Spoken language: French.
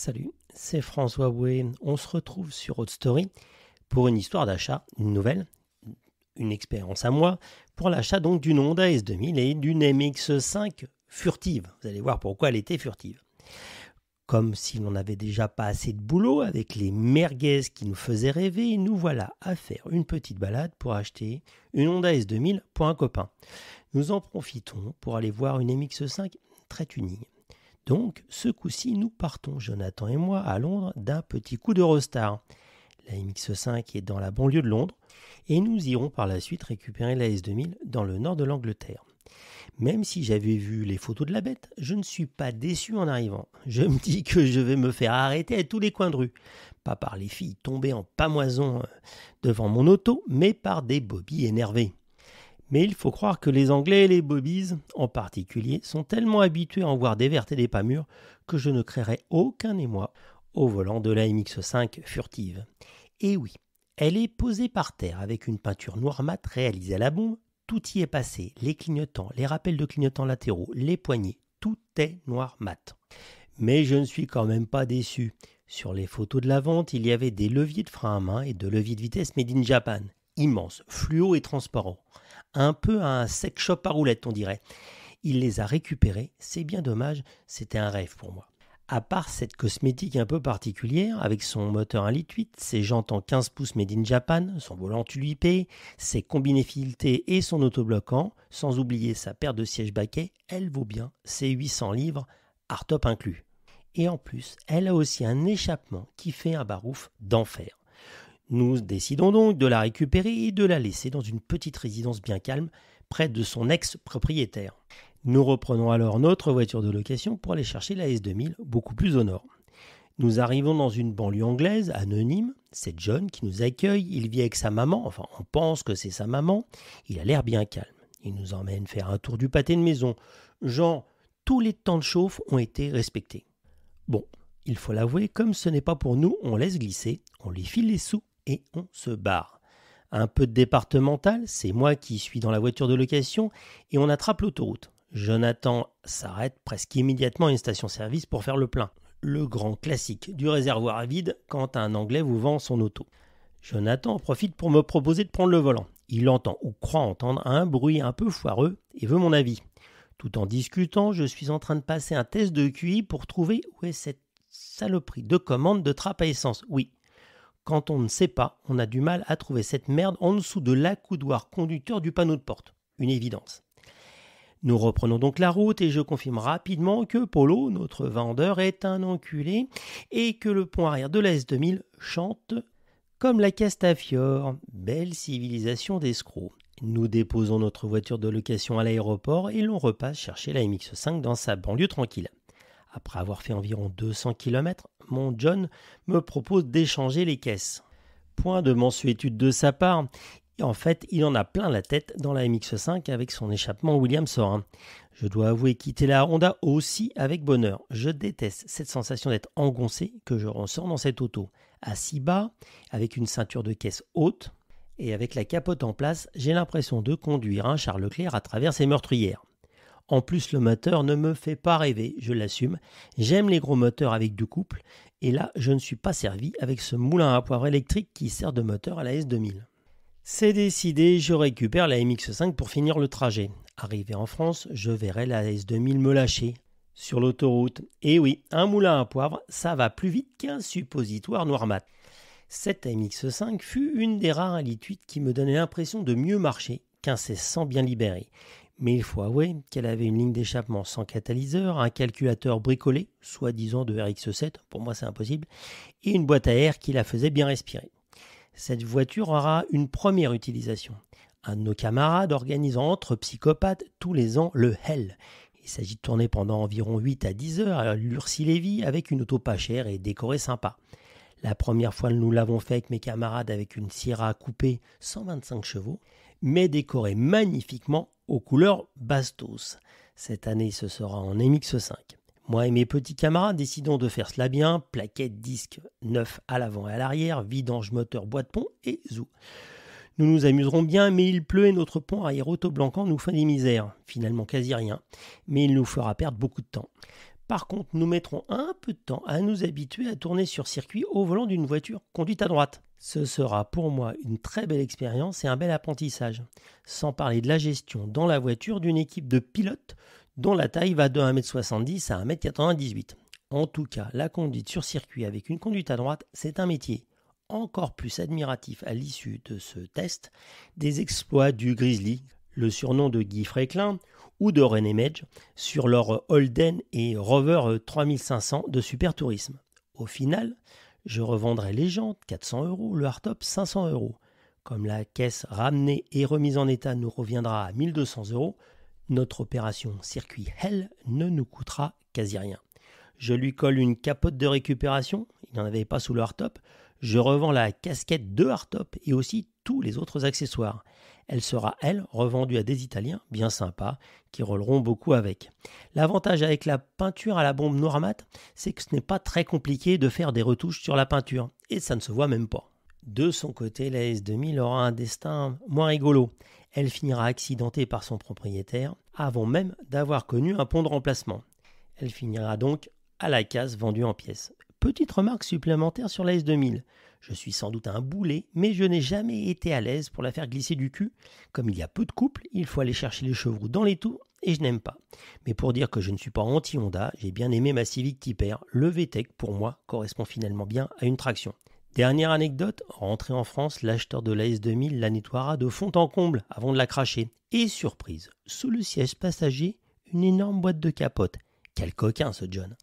Salut, c'est François Bouet. On se retrouve sur Haute Story pour une histoire d'achat, une nouvelle, une expérience à moi, pour l'achat donc d'une Honda S2000 et d'une MX5 furtive. Vous allez voir pourquoi elle était furtive. Comme si l'on n'avait déjà pas assez de boulot avec les merguez qui nous faisaient rêver, nous voilà à faire une petite balade pour acheter une Honda S2000 pour un copain. Nous en profitons pour aller voir une MX5 très tuning. Donc, ce coup-ci, nous partons, Jonathan et moi, à Londres d'un petit coup d'Eurostar. La MX5 est dans la banlieue de Londres et nous irons par la suite récupérer la S2000 dans le nord de l'Angleterre. Même si j'avais vu les photos de la bête, je ne suis pas déçu en arrivant. Je me dis que je vais me faire arrêter à tous les coins de rue. Pas par les filles tombées en pamoison devant mon auto, mais par des bobbies énervés. Mais il faut croire que les Anglais et les bobbies, en particulier, sont tellement habitués à en voir des vertes et des pas mûres que je ne créerai aucun émoi au volant de la MX5 furtive. Et oui, elle est posée par terre avec une peinture noire mat réalisée à la bombe. Tout y est passé, les clignotants, les rappels de clignotants latéraux, les poignées, tout est noir mat. Mais je ne suis quand même pas déçu. Sur les photos de la vente, il y avait des leviers de frein à main et de leviers de vitesse made in Japan, immenses, fluo et transparents. Un peu un sex shop à roulettes, on dirait. Il les a récupérés, c'est bien dommage, c'était un rêve pour moi. À part cette cosmétique un peu particulière, avec son moteur 1,8 litre, ses jantes en 15 pouces made in Japan, son volant tulipé, ses combinés filetés et son autobloquant, sans oublier sa paire de sièges baquets, elle vaut bien ses 800 livres, hardtop inclus. Et en plus, elle a aussi un échappement qui fait un barouf d'enfer. Nous décidons donc de la récupérer et de la laisser dans une petite résidence bien calme, près de son ex-propriétaire. Nous reprenons alors notre voiture de location pour aller chercher la S2000, beaucoup plus au nord. Nous arrivons dans une banlieue anglaise, anonyme. C'est John qui nous accueille, il vit avec sa maman, enfin on pense que c'est sa maman. Il a l'air bien calme. Il nous emmène faire un tour du pâté de maison. Genre, tous les temps de chauffe ont été respectés. Bon, il faut l'avouer, comme ce n'est pas pour nous, on laisse glisser, on lui file les sous et on se barre. Un peu de départemental, c'est moi qui suis dans la voiture de location et on attrape l'autoroute. Jonathan s'arrête presque immédiatement à une station-service pour faire le plein. Le grand classique du réservoir à vide quand un Anglais vous vend son auto. Jonathan en profite pour me proposer de prendre le volant. Il entend ou croit entendre un bruit un peu foireux et veut mon avis. Tout en discutant, je suis en train de passer un test de QI pour trouver où est cette saloperie de commande de trappe à essence. Oui. Quand on ne sait pas, on a du mal à trouver cette merde en dessous de l'accoudoir conducteur du panneau de porte. Une évidence. Nous reprenons donc la route et je confirme rapidement que Polo, notre vendeur, est un enculé et que le pont arrière de la S2000 chante comme la Castafiore. Belle civilisation d'escrocs. Nous déposons notre voiture de location à l'aéroport et l'on repasse chercher la MX5 dans sa banlieue tranquille. Après avoir fait environ 200 km, mon John me propose d'échanger les caisses. Point de mansuétude de sa part. En fait, il en a plein la tête dans la MX5 avec son échappement Williams Sorin. Je dois avouer quitter la Honda aussi avec bonheur. Je déteste cette sensation d'être engoncé que je ressens dans cette auto. Assis bas, avec une ceinture de caisse haute et avec la capote en place, j'ai l'impression de conduire un Charles Leclerc à travers ses meurtrières. En plus, le moteur ne me fait pas rêver, je l'assume. J'aime les gros moteurs avec du couple, et là, je ne suis pas servi avec ce moulin à poivre électrique qui sert de moteur à la S2000. C'est décidé, je récupère la MX5 pour finir le trajet. Arrivé en France, je verrai la S2000 me lâcher sur l'autoroute. Et oui, un moulin à poivre, ça va plus vite qu'un suppositoire noir mat. Cette MX5 fut une des rares 1,8 qui me donnait l'impression de mieux marcher qu'un 1600 bien libéré. Mais il faut avouer qu'elle avait une ligne d'échappement sans catalyseur, un calculateur bricolé, soi-disant de RX7, pour moi c'est impossible, et une boîte à air qui la faisait bien respirer. Cette voiture aura une première utilisation. Un de nos camarades organise entre psychopathes tous les ans le Hell. Il s'agit de tourner pendant environ 8 à 10 heures à Lurcy-Lévis avec une auto pas chère et décorée sympa. La première fois, nous l'avons fait avec mes camarades avec une Sierra coupée 125 chevaux, mais décorée magnifiquement aux couleurs Bastos. Cette année, ce sera en MX5. Moi et mes petits camarades décidons de faire cela bien, plaquettes, disques neufs à l'avant et à l'arrière, vidange moteur, boîte pont et zou. Nous nous amuserons bien, mais il pleut et notre pont arrière autoblanquant nous fait des misères. Finalement quasi rien, mais il nous fera perdre beaucoup de temps. Par contre, nous mettrons un peu de temps à nous habituer à tourner sur circuit au volant d'une voiture conduite à droite. Ce sera pour moi une très belle expérience et un bel apprentissage. Sans parler de la gestion dans la voiture d'une équipe de pilotes dont la taille va de 1,70 m à 1,98 m. En tout cas, la conduite sur circuit avec une conduite à droite, c'est un métier encore plus admiratif à l'issue de ce test des exploits du Grizzly, le surnom de Guy Fréquelin, ou de René Medge sur leur Holden et Rover 3500 de Super Tourisme. Au final, je revendrai les jantes 400 €, le hardtop 500 €. Comme la caisse ramenée et remise en état nous reviendra à 1200 €, notre opération circuit Hell ne nous coûtera quasi rien. Je lui colle une capote de récupération, il n'en avait pas sous le hardtop. Je revends la casquette de hardtop et aussi tous les autres accessoires. Elle sera, elle, revendue à des Italiens bien sympas qui rouleront beaucoup avec. L'avantage avec la peinture à la bombe noir mat, c'est que ce n'est pas très compliqué de faire des retouches sur la peinture et ça ne se voit même pas. De son côté, la S2000 aura un destin moins rigolo. Elle finira accidentée par son propriétaire avant même d'avoir connu un pont de remplacement. Elle finira donc à la casse vendue en pièces. Petite remarque supplémentaire sur la S2000. Je suis sans doute un boulet, mais je n'ai jamais été à l'aise pour la faire glisser du cul. Comme il y a peu de couples, il faut aller chercher les chevreaux dans les tours et je n'aime pas. Mais pour dire que je ne suis pas anti-Honda, j'ai bien aimé ma Civic Type R. Le VTEC, pour moi, correspond finalement bien à une traction. Dernière anecdote, rentré en France, l'acheteur de la S2000 la nettoiera de fond en comble avant de la cracher. Et surprise, sous le siège passager, une énorme boîte de capote. Quel coquin ce John!